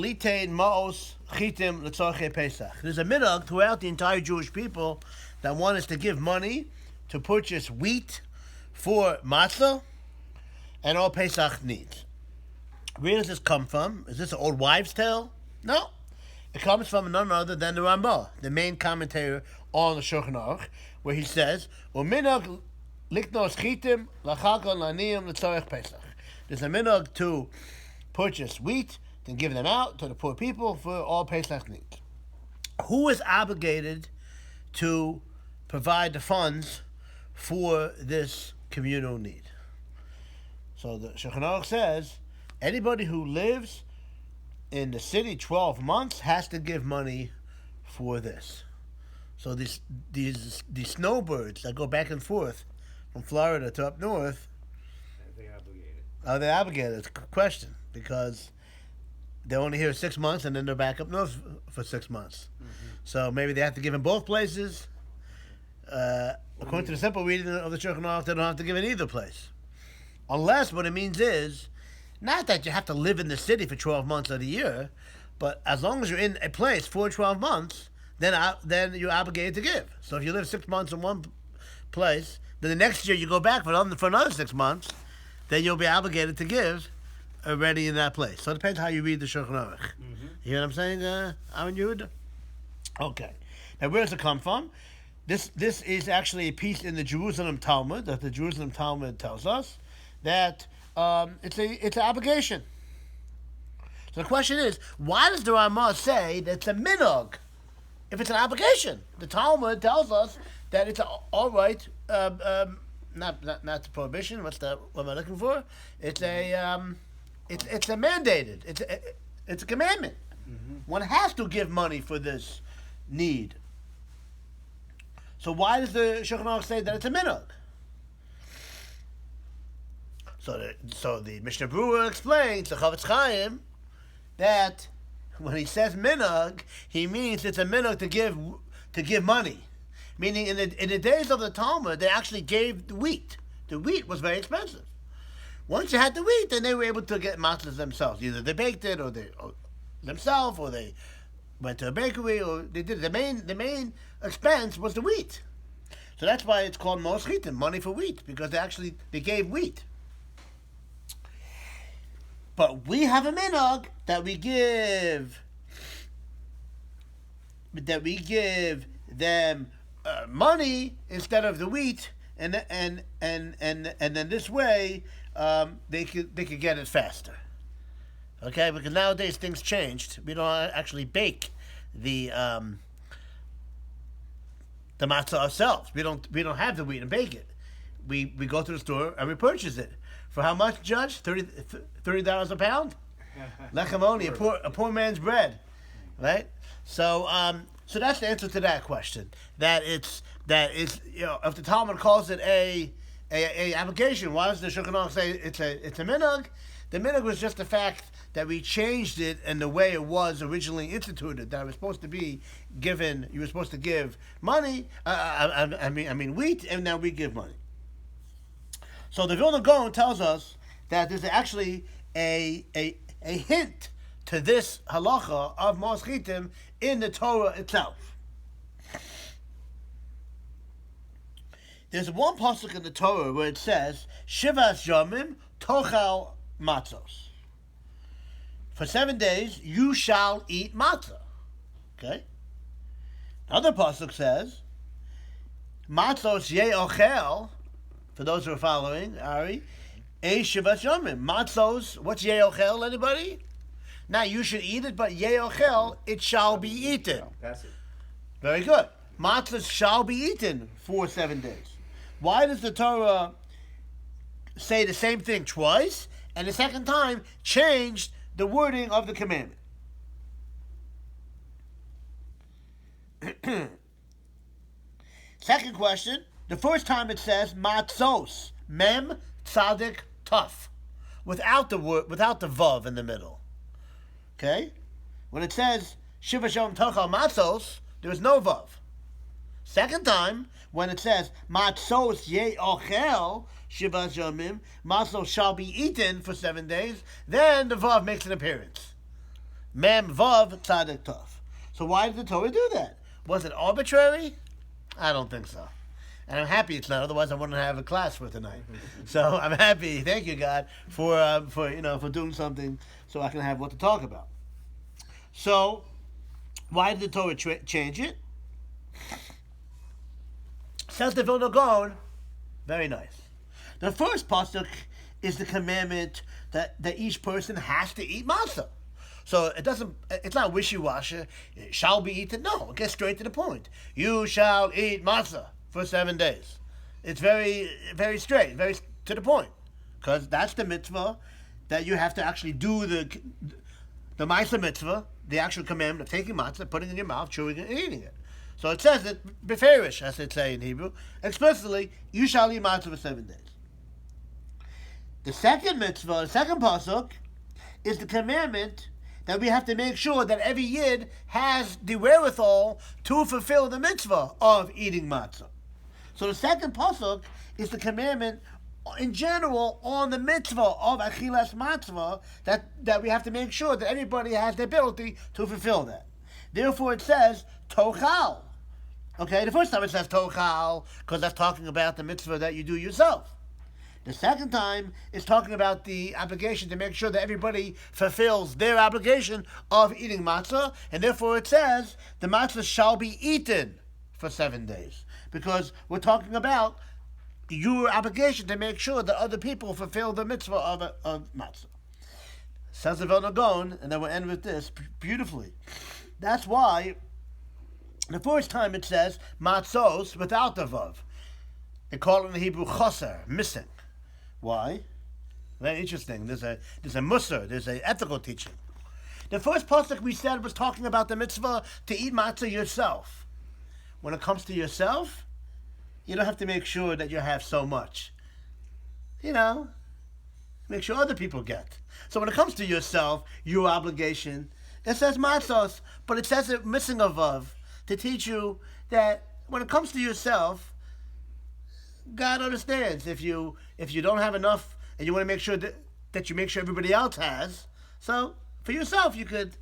litain maos chitim l'tzorchei Pesach. There's a minhag throughout the entire Jewish people that want us to give money to purchase wheat for matzah and all Pesach needs. Where does this come from? Is this an old wives' tale? No. It comes from none other than the Rambam, the main commentator on the Shulchan Aruch, where he says, "U'minhag liknos chitim lachakon laniyim l'tzorech Pesach." There's a minhag to purchase wheat and give them out to the poor people for all Pesach needs. Who is obligated to provide the funds for this communal need? So the Shulchan Aruch says, anybody who lives in the city 12 months has to give money for this. So these snowbirds that go back and forth from Florida to up north, are they obligated? It's a question, because they're only here 6 months and then they're back up north for 6 months. Mm-hmm. So maybe they have to give in both places. According to the simple reading of the Shulchan Aruch, they don't have to give in either place. Unless what it means is, not that you have to live in the city for 12 months of the year, but as long as you're in a place for 12 months, then you're obligated to give. So if you live 6 months in one place, then the next year you go back for another 6 months, then you'll be obligated to give already in that place. So it depends how you read the Shulchan Aruch. Mm-hmm. You know what I'm saying, Aaron Yud? Okay. Now where does it come from? This is actually a piece in the Jerusalem Talmud, that the Jerusalem Talmud tells us that it's an obligation. So the question is, why does the Ramah say that it's a minhag if it's an obligation? The Talmud tells us that it's all right. Not the prohibition. What am I looking for? It's a mandated. It's a commandment. Mm-hmm. One has to give money for this need. So why does the Shulchan Aruch say that it's a minhag? So the Mishnah Berurah explains to Chavetz Chaim that when he says minhag, he means it's a minhag to give money. Meaning in the days of the Talmud, they actually gave the wheat. The wheat was very expensive. Once you had the wheat, then they were able to get matzahs themselves. Either they baked it, or themselves, or they went to a bakery, or they did it. The main expense was the wheat. So that's why it's called mos chitim, money for wheat, because they gave wheat. But we have a minhag that we give them money instead of the wheat, and then this way they could get it faster. Okay, because nowadays things changed. We don't actually bake the matzah ourselves. We don't have the wheat and bake it. We go to the store and we purchase it. For how much, Judge? $30 a pound? Lechamoni, a poor man's bread, right? So that's the answer to that question. That it's if the Talmud calls it a application, why does the Shulchan Aruch say it's a minhag? The minhag was just the fact that we changed it in the way it was originally instituted. That it was supposed to be given. You were supposed to give money. I mean wheat, and now we give money. So the Vilna Gaon tells us that there's actually a hint to this halacha of mos chitim in the Torah itself. There's one pasuk in the Torah where it says, Shivas yomim tochal matzos. For 7 days you shall eat matzah. Okay? Another pasuk says, Matzos ye'ochel. For those who are following, Ari, Shivas Yomim. Matzos, what's Ye'ochel, anybody? Now, you should eat it, but Ye'ochel, it shall be eaten. That's it. Very good. Matzos shall be eaten for 7 days. Why does the Torah say the same thing twice, and the second time changed the wording of the commandment? Second question. The first time it says matzos, mem tzadik tuf, without the vav in the middle. Okay, when it says shivas yom tochal matzos, there is no vav. Second time, when it says matzos ye'ochel shivas yomim, matzos shall be eaten for 7 days, then the vav makes an appearance. Mem Vav Tzadik Tov. So why did the Torah do that? Was it arbitrary? I don't think so. And I'm happy it's not. Otherwise, I wouldn't have a class for tonight. So I'm happy. Thank you, God, for doing something so I can have what to talk about. So why did the Torah change it? Says the Vilna Gaon, very nice. The first pasuk is the commandment that each person has to eat matzah. So it's not wishy-washy. It shall be eaten. No, it gets straight to the point. You shall eat matzah for 7 days. It's very, very straight, very to the point. Because that's the mitzvah that you have to actually do the matzah mitzvah, the actual commandment of taking matzah, putting it in your mouth, chewing it, and eating it. So it says it, beferish, as it say in Hebrew, explicitly, you shall eat matzah for 7 days. The second mitzvah, the second pasuk, is the commandment that we have to make sure that every yid has the wherewithal to fulfill the mitzvah of eating matzah. So the second pasuk is the commandment in general on the mitzvah of achilas matzah that we have to make sure that everybody has the ability to fulfill that. Therefore it says tochal. Okay, the first time it says tochal because that's talking about the mitzvah that you do yourself. The second time is talking about the obligation to make sure that everybody fulfills their obligation of eating matzah, and therefore it says the matzah shall be eaten for 7 days. Because we're talking about your obligation to make sure that other people fulfill the mitzvah of matzah. Says the Vilna Gaon, and then we'll end with this beautifully. That's why the first time it says matzos without the vav. They call it in the Hebrew choser, missing. Why? Very interesting. There's a musar, there's an ethical teaching. The first pasuk we said was talking about the mitzvah to eat matzah yourself. When it comes to yourself, you don't have to make sure that you have so much. Make sure other people get. So when it comes to yourself, your obligation, it says matzos, but it says it missing a vav to teach you that when it comes to yourself, God understands if you don't have enough and you want to make sure that you make sure everybody else has. So for yourself, you could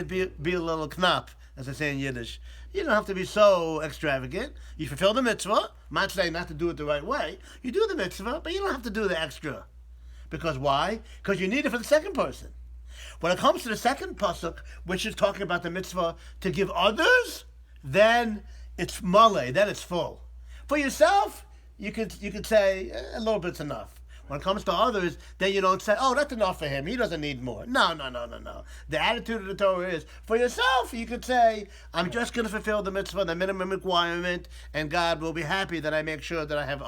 be a little knap, as I say in Yiddish. You don't have to be so extravagant. You fulfill the mitzvah. I'm not saying not to do it the right way. You do the mitzvah, but you don't have to do the extra. Because why? Because you need it for the second person. When it comes to the second pasuk, which is talking about the mitzvah to give others, then it's male, then it's full. For yourself, you could say a little bit's enough. When it comes to others, then you don't say, oh, that's enough for him. He doesn't need more. No. The attitude of the Torah is, for yourself, you could say, I'm just going to fulfill the mitzvah, the minimum requirement, and God will be happy that I make sure that I have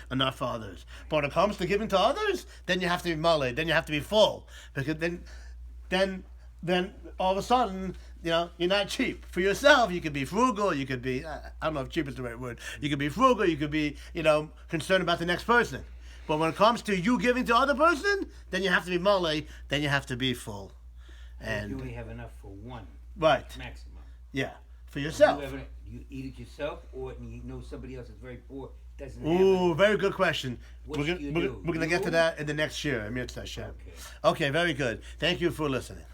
enough for others. But when it comes to giving to others, then you have to be male, then you have to be full. Because then all of a sudden, you're not cheap. For yourself, you could be frugal, you could be, I don't know if cheap is the right word, you could be frugal, you could be, concerned about the next person. But when it comes to you giving to other person, then you have to be male, then you have to be full. And you only have enough for one. Right. Maximum. Yeah. For yourself. You eat it yourself, or you know somebody else is very poor, doesn't have Ooh, it. very good question. What We're should you do? going to get to that in the next year. Amir Tashem. Okay, very good. Thank you for listening.